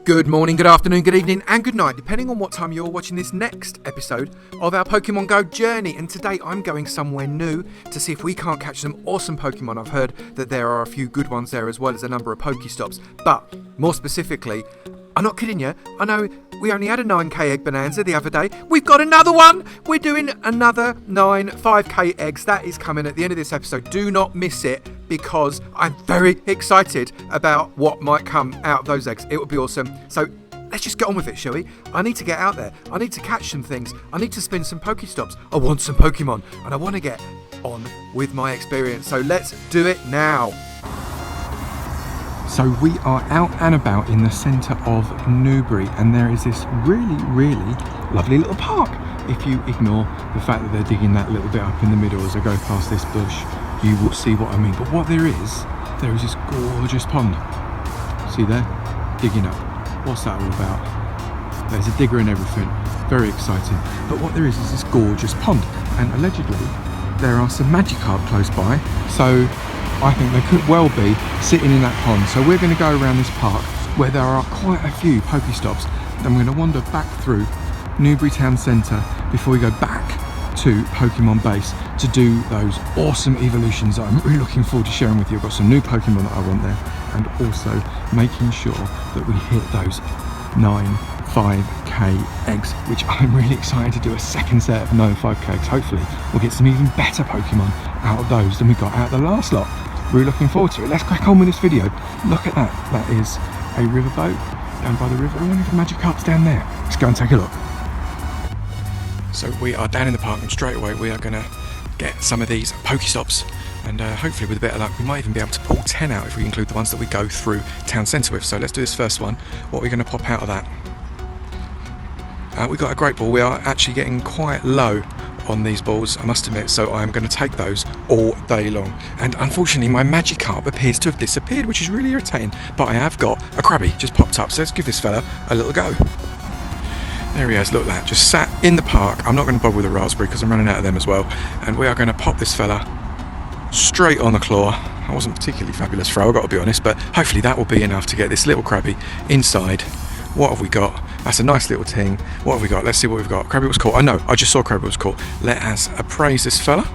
Good morning, good afternoon, good evening and good night, depending on what time you're watching this next episode of our Pokemon Go journey. And today I'm going somewhere new to see if we can't catch some awesome Pokemon. I've heard that there are a few good ones there as well as a number of Pokestops. But more specifically, I'm not kidding you, I know we only had a 9k egg bonanza the other day. We've got another one! We're doing another 9 5k eggs. That is coming at the end of this episode. Do not miss it, because I'm very excited about what might come out of those eggs. It would be awesome. So let's just get on with it, shall we? I need to get out there. I need to catch some things. I need to spin some Pokestops. I want some Pokemon and I want to get on with my experience. So let's do it now. So we are out and about in the centre of Newberry, and there is this really lovely little park. If you ignore the fact that they're digging that little bit up in the middle as I go past this bush, you will see what I mean. But what there is this gorgeous pond. See there? Digging up. What's that all about? There's a digger and everything. Very exciting. But what there is this gorgeous pond. And allegedly, there are some Magikarp close by. So I think they could well be sitting in that pond. So we're going to go around this park where there are quite a few Pokestops. Then we're going to wander back through Newberry Town Centre before we go back to Pokemon Base to do those awesome evolutions that I'm really looking forward to sharing with you. I've got some new Pokemon that I want there, and also making sure that we hit those 9 5k eggs, which I'm really excited to do a second set of 9 5k eggs. Hopefully we'll get some even better Pokemon out of those than we got out of the last lot. Really looking forward to it. Let's crack on with this video. Look at that. That is a riverboat down by the river. I wonder if the Magikarp's down there. Let's go and take a look. So we are down in the park, and straight away we are going to get some of these Pokestops, and hopefully with a bit of luck we might even be able to pull 10 out if we include the ones that we go through town centre with. So let's do this first one. What are we going to pop out of that? We got a great ball. We are actually getting quite low on these balls, I must admit, so I'm going to take those all day long. And unfortunately my Magikarp appears to have disappeared, which is really irritating, but I have got a Krabby just popped up, so let's give this fella a little go. There he is, look at that, just sat in the park. I'm not going to bother with a raspberry because I'm running out of them as well. And we are going to pop this fella straight on the claw. I wasn't particularly fabulous throw, I've got to be honest, but hopefully that will be enough to get this little Krabby inside. What have we got? That's a nice little ting. What have we got? Let's see what we've got. Krabby was caught. Oh no, I just saw Krabby was caught. Let us appraise this fella.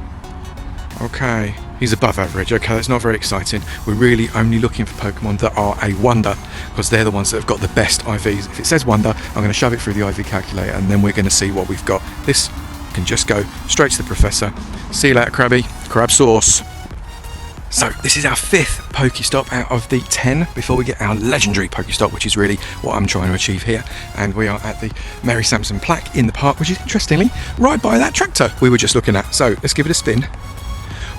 Okay, he's above average. Okay, that's not very exciting. We're really only looking for Pokemon that are a wonder, because they're the ones that have got the best IVs. If it says wonder, I'm going to shove it through the IV calculator, and then we're going to see what we've got. This can just go straight to the professor. See you later, Krabby. Crab sauce. So this is our 5th Pokestop out of the 10 before we get our legendary Pokestop, which is really what I'm trying to achieve here. And we are at the Mary Sampson plaque in the park, which is interestingly right by that tractor we were just looking at. So let's give it a spin.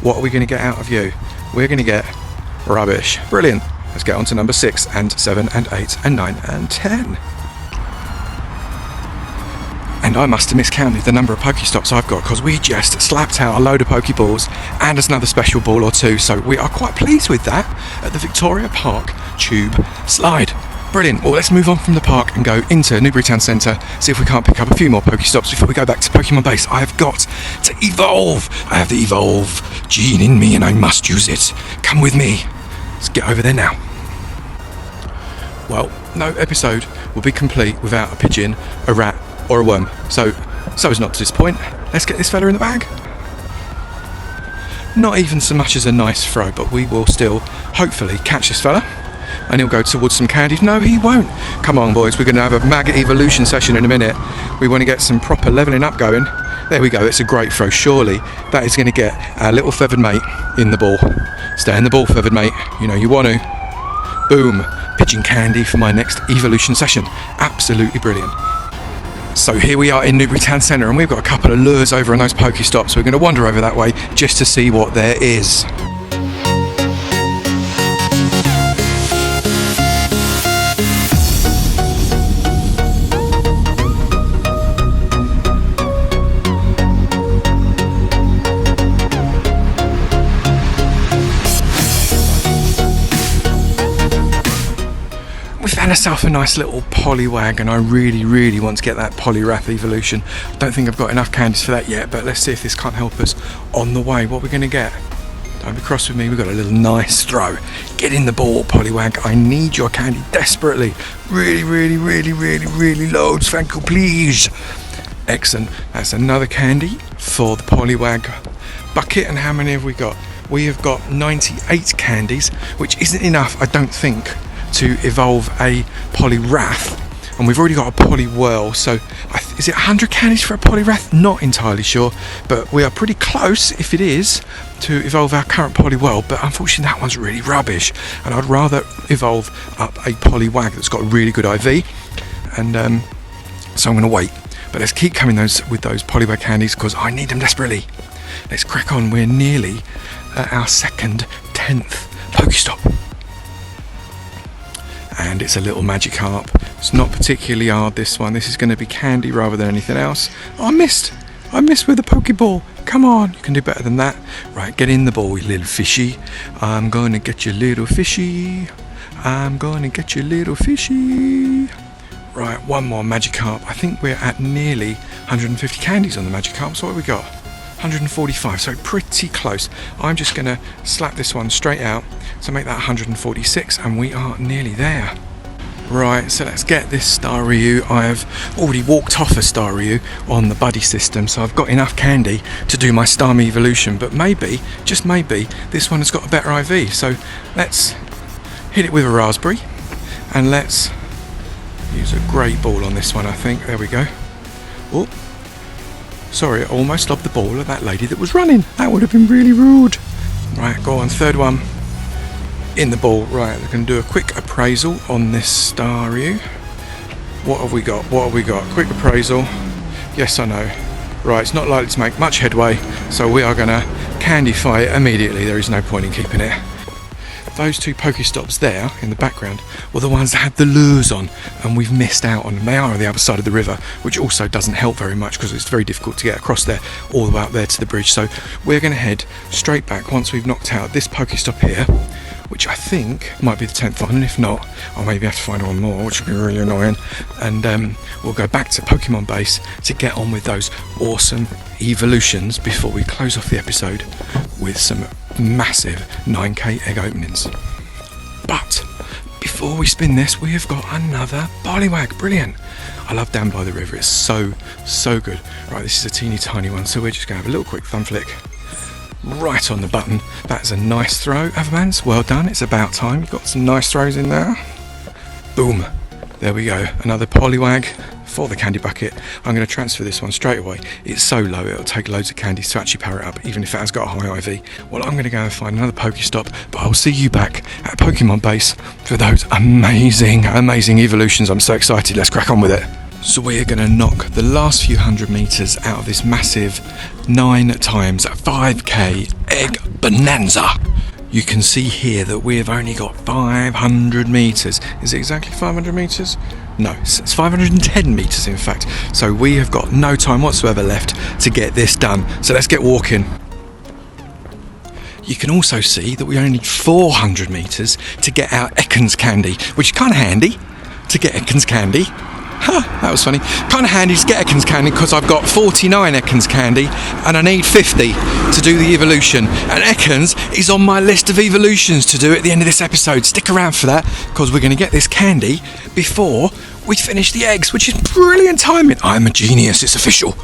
What are we going to get out of you? We're going to get rubbish. Brilliant. Let's get on to number 6 and 7 and 8 and 9 and 10. And I must have miscounted the number of Pokestops I've got, because we just slapped out a load of Pokeballs and another special ball or two, so we are quite pleased with that at the Victoria Park Tube Slide. Brilliant. Well, let's move on from the park and go into Newberry Town Centre, see if we can't pick up a few more Pokestops before we go back to Pokemon Base. I have got to evolve. I have the evolve gene in me and I must use it. Come with me. Let's get over there now. Well, no episode will be complete without a pigeon, a rat, or a worm, so as not to disappoint, let's get this fella in the bag. Not even so much as a nice throw, but we will still hopefully catch this fella, and he'll go towards some candies. No, he won't. Come on, boys, we're going to have a mega evolution session in a minute. We want to get some proper levelling up going. There we go, it's a great throw. Surely that is going to get our little feathered mate in the ball. Stay in the ball, feathered mate, you know you want to. Boom, pigeon candy for my next evolution session. Absolutely brilliant. So here we are in Newberry Town Centre, and we've got a couple of lures over on those Pokestops. We're going to wander over that way just to see what there is. Found myself a nice little Poliwag, and I really want to get that Poliwrath evolution. Don't think I've got enough candies for that yet, but let's see if this can't help us on the way. What we're going to get? Don't be cross with me, we've got a little nice throw. Get in the ball, Poliwag. I need your candy desperately. Really, really, really, really, really loads. Thank you, please. Excellent. That's another candy for the Poliwag bucket. And how many have we got? We have got 98 candies, which isn't enough, I don't think, to evolve a Poliwrath. And we've already got a Poliwhirl, so is it 100 candies for a Poliwrath? Not entirely sure, but we are pretty close, if it is, to evolve our current Poliwhirl. But unfortunately that one's really rubbish, and I'd rather evolve up a Poliwag that's got a really good IV, and so I'm going to wait. But let's keep coming with those Poliwag candies, because I need them desperately. Let's crack on. We're nearly at our second 10th Pokestop. And it's a little Magikarp. It's not particularly hard, this one. This is going to be candy rather than anything else. Oh, I missed with the Pokeball. Come on, you can do better than that. Right, get in the ball, you little fishy. I'm going to get you, little fishy. I'm going to get you, little fishy. Right, one more Magikarp. I think we're at nearly 150 candies on the Magikarp. So what have we got? 145, so pretty close. I'm just going to slap this one straight out to make that 146, and we are nearly there. Right, so let's get this Staryu. I've already walked off a Staryu on the buddy system, so I've got enough candy to do my Starmie evolution, but maybe, just maybe, this one has got a better IV. So let's hit it with a Raspberry, and let's use a Great Ball on this one, I think. There we go. Oh, sorry, I almost lobbed the ball at that lady that was running. That would have been really rude. Right, go on, third one. In the ball. Right, we can do a quick appraisal on this Staryu. What have we got? What have we got? Quick appraisal. Yes, I know. Right, it's not likely to make much headway, so we are going to candyfy it immediately. There is no point in keeping it. Those two Pokestops there in the background were the ones that had the lures on, and we've missed out on them. They are on the other side of the river, which also doesn't help very much because it's very difficult to get across there all the way up there to the bridge. So we're going to head straight back once we've knocked out this Pokestop here, which I think might be the 10th one, and if not, I'll maybe have to find one more, which would be really annoying. And we'll go back to Pokemon Base to get on with those awesome evolutions before we close off the episode with some massive 9k egg openings. But before we spin this, we have got another Poliwag. Brilliant. I love Down by the River. It's so good. Right, this is a teeny tiny one, so we're just going to have a little quick thumb flick right on the button. That's a nice throw, Avomance. Well done. It's about time. You've got some nice throws in there. Boom. There we go. Another Poliwag for the candy bucket. I'm going to transfer this one straight away. It's so low, it'll take loads of candies to actually power it up, even if it has got a high IV. Well, I'm going to go and find another Pokestop, but I'll see you back at Pokemon Base for those amazing evolutions. I'm so excited. Let's crack on with it. So we're going to knock the last few 100 meters out of this massive 9 times 5k egg bonanza. You can see here that we've only got 500 meters. Is it exactly 500 meters? No, it's 510 meters in fact. So we have got no time whatsoever left to get this done. So let's get walking. You can also see that we only need 400 meters to get our Ekans candy, which is kind of handy to get Ekans candy. That was funny. Kind of handy to get Ekans candy because I've got 49 Ekans candy and I need 50 to do the evolution. And Ekans is on my list of evolutions to do at the end of this episode. Stick around for that because we're going to get this candy before we finish the eggs, which is brilliant timing. I'm a genius, it's official.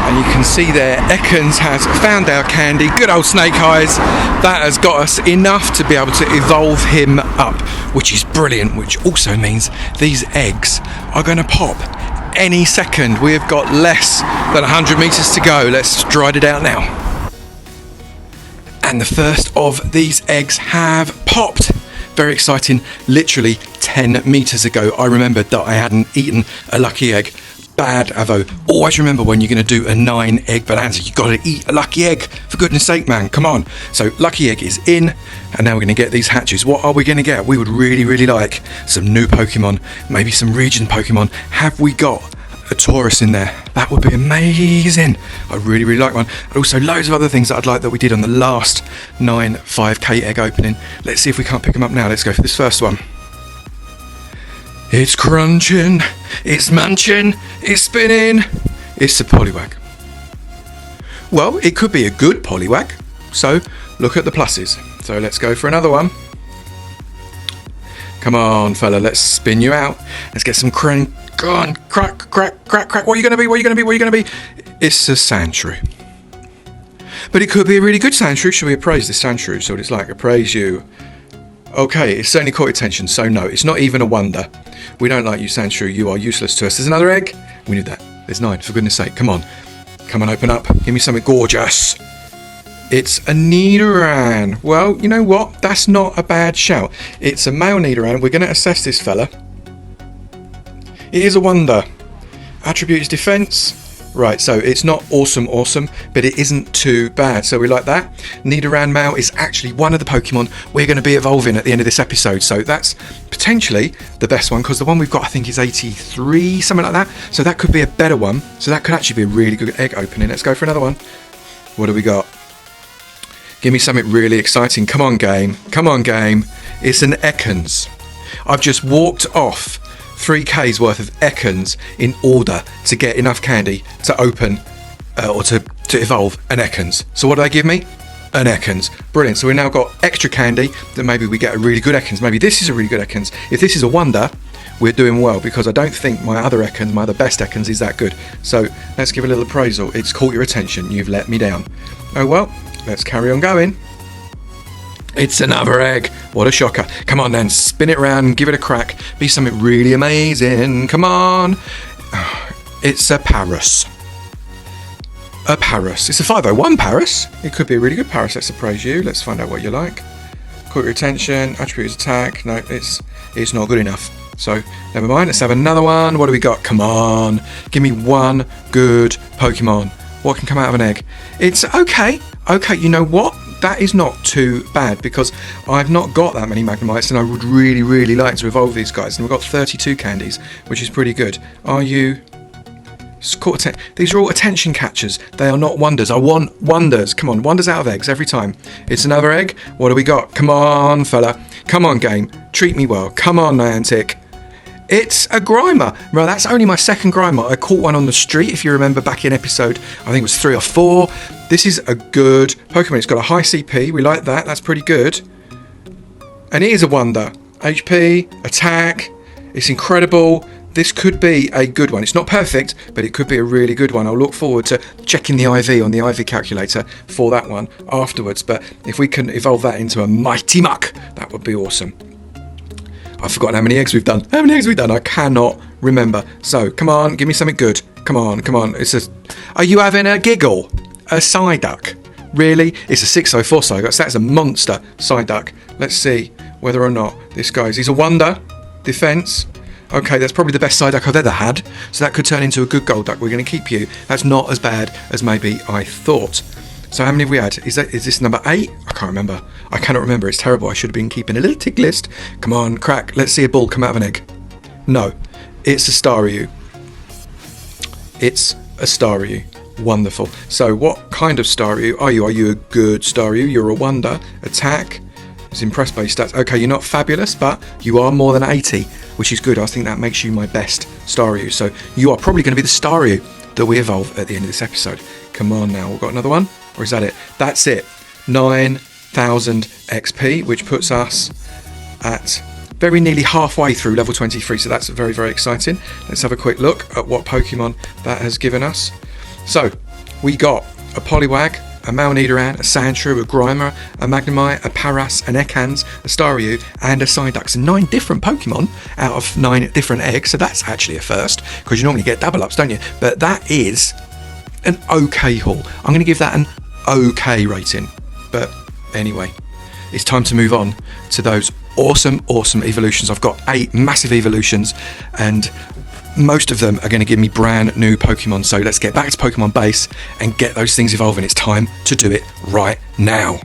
And you can see there, Ekans has found our candy. Good old Snake Eyes. That has got us enough to be able to evolve him up, which is brilliant, which also means these eggs are going to pop any second. We have got less than 100 meters to go. Let's dry it out now. And the first of these eggs have popped. Very exciting. Literally 10 meters ago, I remembered that I hadn't eaten a lucky egg. Bad, Avo. Always remember when you're going to do a 9 egg bonanza, you've got to eat a lucky egg. For goodness sake, man, come on. So lucky egg is in, and now we're going to get these hatches. What are we going to get? We would really like some new Pokemon, maybe some region Pokemon. Have we got a Taurus in there? That would be amazing. I really like one. And also loads of other things that I'd like that we did on the last 9 5k egg opening. Let's see if we can't pick them up now. Let's go for this first one. It's crunching, it's munching, it's spinning. It's a Poliwag. Well, it could be a good Poliwag. So look at the pluses. So let's go for another one. Come on, fella, let's spin you out. Let's get some crank. Go on, crack. What are you going to be? What are you going to be? What are you going to be? It's a Sandshrew. But it could be a really good Sandshrew. Shall we appraise this Sandshrew? So it's like, appraise you. Okay, it's certainly caught your attention. So no, it's not even a wonder. We don't like you, Sandshrew. You are useless to us. There's another egg. We knew that. There's 9, for goodness sake. Come on. Come on, open up. Give me something gorgeous. It's a Nidoran. Well, you know what? That's not a bad shout. It's a male Nidoran. We're going to assess this fella. It is a wonder. Attribute is defense. Right, so it's not awesome, but it isn't too bad. So we like that. Nidoran male is actually one of the Pokemon we're going to be evolving at the end of this episode. So that's potentially the best one, because the one we've got, I think, is 83, something like that. So that could be a better one. So that could actually be a really good egg opening. Let's go for another one. What do we got? Give me something really exciting. Come on, game. Come on, game. It's an Ekans. I've just walked off 3K's worth of Ekans in order to get enough candy to open or to evolve an Ekans. So what do they give me? An Ekans. Brilliant. So we've now got extra candy that maybe we get a really good Ekans. Maybe this is a really good Ekans. If this is a wonder, we're doing well, because I don't think my other Ekans, my other best Ekans, is that good. So let's give a little appraisal. It's caught your attention. You've let me down. Oh well, let's carry on going. It's another egg. What a shocker. Come on then, spin it around and give it a crack. Be something really amazing. Come on. It's a Paras. A Paras. It's a 501 Paras. It could be a really good Paras. Let's appraise you. Let's find out what you like. Caught your attention. Attribute is attack. No, it's not good enough. So never mind. Let's have another one. What do we got? Come on. Give me one good Pokemon. What can come out of an egg? It's okay. Okay, you know what? That is not too bad, because I've not got that many Magnemites, and I would really, really like to evolve these guys. And we've got 32 candies, which is pretty good. Are you... These are all attention catchers. They are not wonders. I want wonders. Come on, wonders out of eggs every time. It's another egg. What do we got? Come on, fella. Come on, game. Treat me well. Come on, Niantic. It's a Grimer. Right, that's only my second Grimer. I caught one on the street, if you remember back in episode, I think it was 3 or 4. This is a good Pokemon. It's got a high CP. We like that. That's pretty good. And it is a wonder. HP, attack. It's incredible. This could be a good one. It's not perfect, but it could be a really good one. I'll look forward to checking the IV on the IV calculator for that one afterwards. But if we can evolve that into a Mighty Muck, that would be awesome. I've forgotten how many eggs we've done. How many eggs we've done? I cannot remember. So, come on, give me something good. Come on, come on. Are you having a giggle? A Psyduck? Really? It's a 604 Psyduck, so that's a monster Psyduck. Let's see whether or not this guy's... He's a wonder. Defense. Okay, that's probably the best Psyduck I've ever had. So that could turn into a good Golduck. We're going to keep you. That's not as bad as maybe I thought. So how many have we had? Is this number 8? I can't remember. I cannot remember. It's terrible. I should have been keeping a little tick list. Come on, crack. Let's see a ball come out of an egg. No. It's a Staryu. It's a Staryu. Wonderful. So what kind of Staryu are you? Are you a good Staryu? You're a wonder. Attack. It's impressed by your stats. Okay, you're not fabulous, but you are more than 80, which is good. I think that makes you my best Staryu. So you are probably going to be the Staryu that we evolve at the end of this episode. Come on now. We've got another one? Or is that it? That's it. 9,000 XP, which puts us at very nearly halfway through level 23. So that's very, very exciting. Let's have a quick look at what Pokemon that has given us. So we got a Poliwag, a Nidoran, a Sandshrew, a Grimer, a Magnemite, a Paras, an Ekans, a Staryu, and a Psyduck. So 9 different Pokemon out of 9 different eggs. So that's actually a first, because you normally get double ups, don't you? But that is an okay haul. I'm going to give that an okay rating. But anyway, it's time to move on to those awesome evolutions. I've got 8 massive evolutions, and most of them are going to give me brand new Pokemon. So let's get back to Pokemon base and get those things evolving. It's time to do it right now.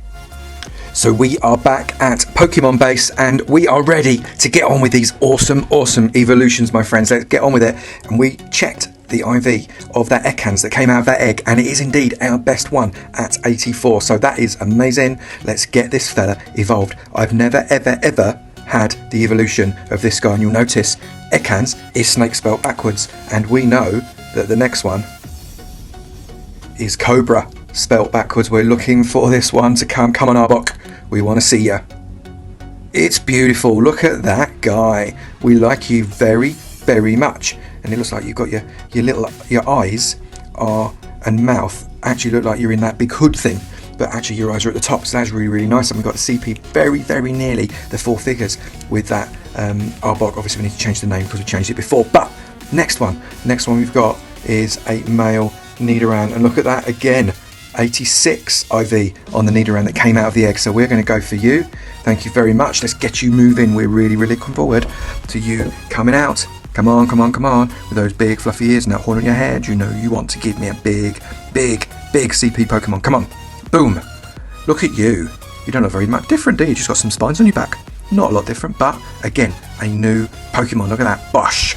So we are back at Pokemon base, and we are ready to get on with these awesome evolutions, my friends. Let's get on with it. And we checked the IV of that Ekans that came out of that egg, and it is indeed our best one at 84. So that is amazing. Let's get this fella evolved. I've never ever had the evolution of this guy, and you'll notice Ekans is snake spelled backwards, and we know that the next one is Cobra. spelt backwards. We're looking for this one to come. Come on, Arbok. We want to see you. It's beautiful. Look at that guy. We like you very, very much. And it looks like you've got your eyes and mouth actually look like you're in that big hood thing. But actually your eyes are at the top, so that's really, really nice. And we've got the CP very, very nearly the 4 figures with that Arbok. Obviously we need to change the name because we changed it before. But next one we've got is a male Nidoran. And look at that again. 86 IV on the Nidoran that came out of the egg. So we're going to go for you. Thank you very much. Let's get you moving. We're really, really looking forward to you coming out. Come on, come on, come on. With those big fluffy ears and that horn on your head. You know you want to give me a big, big, big CP Pokemon. Come on. Boom. Look at you. You don't look very much different, do you? Just got some spines on your back. Not a lot different, but again, a new Pokemon. Look at that. Bosh.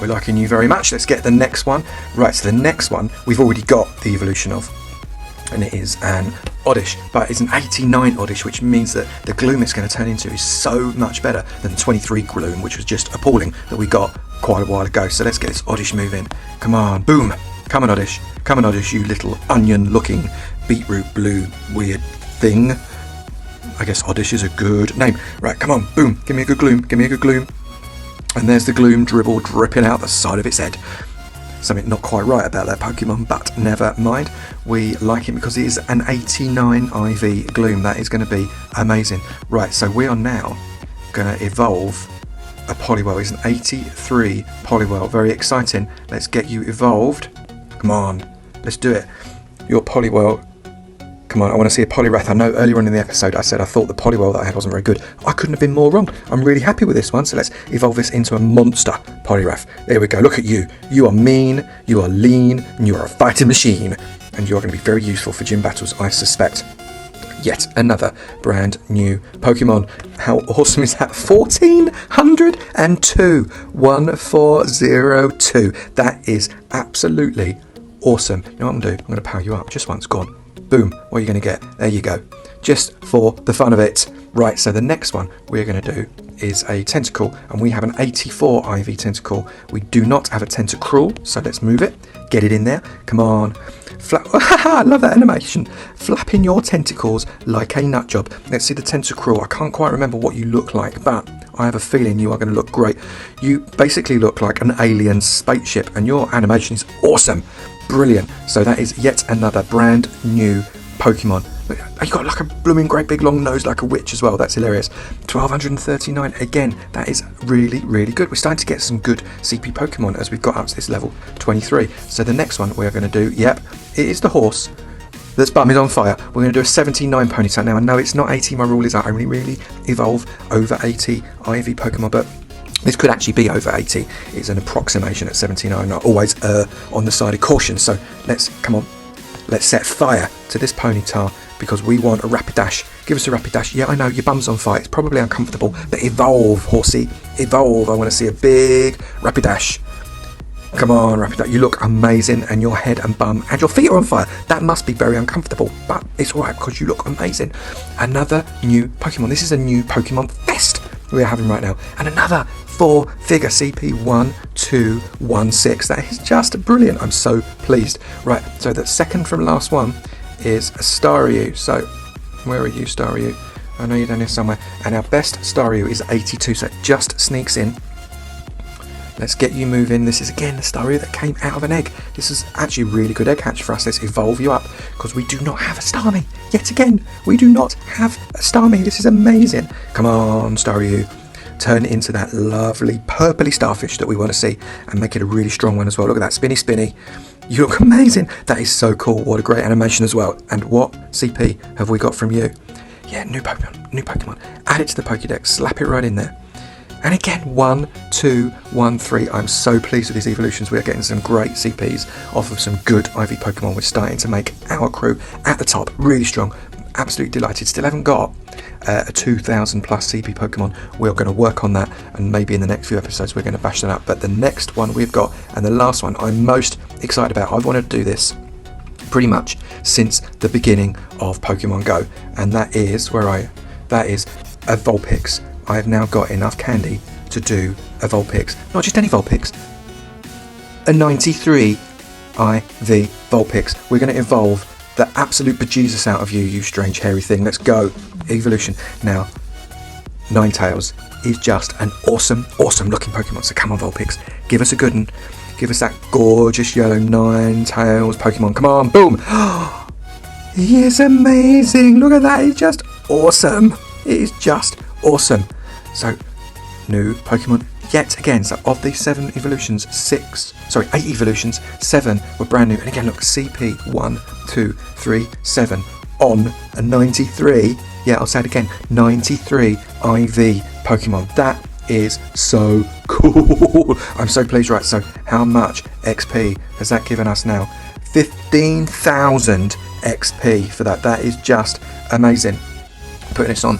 We're liking you very much. Let's get the next one. Right, so the next one we've already got the evolution of. And it is an Oddish, but it's an 89 Oddish, which means that the gloom it's going to turn into is so much better than the 23 gloom, which was just appalling that we got quite a while ago. So let's get this Oddish moving. Come on, boom. Come on, Oddish. Come on, Oddish, you little onion-looking beetroot blue weird thing. I guess Oddish is a good name. Right, come on, boom. Give me a good gloom. Give me a good gloom. And there's the gloom dribble dripping out the side of its head. Something not quite right about that Pokemon, but never mind. We like it because it is an 89 IV gloom. That is going to be amazing. Right, so we are now going to evolve a Poliwhirl. It's an 83 Poliwhirl. Very exciting. Let's get you evolved. Come on, let's do it. Your Poliwhirl. Come on, I want to see a Poliwrath. I know earlier on in the episode I said I thought the Poliwhirl that I had wasn't very good. I couldn't have been more wrong. I'm really happy with this one, so let's evolve this into a monster Poliwrath. There we go, look at you. You are mean, you are lean, and you are a fighting machine. And you're going to be very useful for gym battles, I suspect. Yet another brand new Pokemon. How awesome is that? 1402. 1402. That is absolutely awesome. You know what I'm going to do? I'm going to power you up just once. Go on. Boom. What are you going to get? There you go. Just for the fun of it. Right, so the next one we're going to do is a Tentacle, and we have an 84 IV Tentacle. We do not have a Tentacruel, so let's move it. Get it in there. Come on. I love that animation. Flapping your tentacles like a nut job. Let's see the Tentacruel. I can't quite remember what you look like, but I have a feeling you are going to look great. You basically look like an alien spaceship, and your animation is awesome. Brilliant. So that is yet another brand new Pokemon. You got like a blooming great big long nose like a witch as well. That's hilarious. 1239. Again, that is really, really good. We're starting to get some good CP Pokemon as we've got up to this level 23. So the next one we're going to do, yep, it is the horse. This bum is on fire. We're going to do a 79 Ponytail. Now I know it's not 80. My rule is I only really evolve over 80 IV Pokemon, but this could actually be over 80. It's an approximation at 79. I always on the side of caution. So let's set fire to this Ponytail because we want a Rapidash. Give us a Rapidash. Yeah, I know your bum's on fire. It's probably uncomfortable, but evolve, horsey, evolve. I want to see a big Rapidash. Come on, Rapidash. You look amazing, and your head and bum and your feet are on fire. That must be very uncomfortable, but it's all right because you look amazing. Another new Pokemon. This is a new Pokemon Fest we're having right now, and another 4-figure CP1216. That is just brilliant. I'm so pleased. Right, so the second from last one is a Staryu. So where are you, Staryu? I know you're down here somewhere. And our best Staryu is 82, so it just sneaks in. Let's get you moving. This is again the Staryu that came out of an egg. This is actually a really good egg hatch for us. Let's evolve you up because we do not have a Starmie. Yet again, we do not have a Starmie. This is amazing. Come on, Staryu. Turn it into that lovely purpley starfish that we want to see and make it a really strong one as well. Look at that, spinny. You look amazing. That is so cool. What a great animation as well. And what CP have we got from you? Yeah, new Pokemon. Add it to the Pokedex. Slap it right in there. And again, 1, 2, 1, 3. I'm so pleased with these evolutions. We are getting some great CPs off of some good IV Pokemon. We're starting to make our crew at the top really strong. Absolutely delighted. Still haven't got a 2,000 plus CP Pokemon. We're going to work on that, and maybe in the next few episodes we're going to bash that up. But the next one we've got, and the last one I'm most excited about. I've wanted to do this pretty much since the beginning of Pokemon Go, and that is a Vulpix. I have now got enough candy to do a Vulpix. Not just any Vulpix, a 93 IV Vulpix. We're going to evolve the absolute bejesus out of you, you strange hairy thing. Let's go. Evolution. Now, Ninetales is just an awesome looking Pokemon. So come on, Vulpix, give us a good one. Give us that gorgeous yellow Ninetales Pokemon. Come on, boom. He is amazing. Look at that. He's just awesome. It is just awesome. So, new Pokemon yet again. So of these 8 evolutions, 7 were brand new. And again, look, CP 1, 2, 3, 7 on a 93. Yeah, I'll say it again, 93 IV Pokemon. That is so cool. I'm so pleased. Right, so how much XP has that given us now? 15,000 XP for that. That is just amazing. Putting us on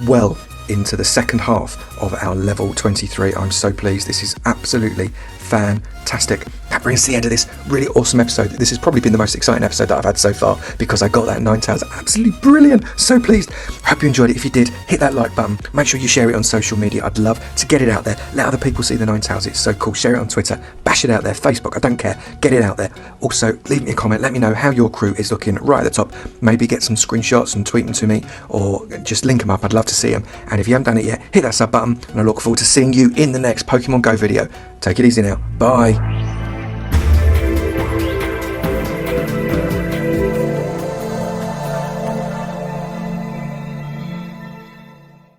well into the second half of our level 23. I'm so pleased. This is absolutely fantastic. That brings us to the end of this really awesome episode. This has probably been the most exciting episode that I've had so far because I got that Ninetales. Absolutely brilliant. So pleased. Hope you enjoyed it. If you did, hit that like button. Make sure you share it on social media. I'd love to get it out there. Let other people see the Ninetales. It's so cool. Share it on Twitter. Bash it out there. Facebook. I don't care. Get it out there. Also, leave me a comment. Let me know how your crew is looking right at the top. Maybe get some screenshots and tweet them to me, or just link them up. I'd love to see them. And if you haven't done it yet, hit that sub button, and I look forward to seeing you in the next Pokemon Go video. Take it easy now. Bye.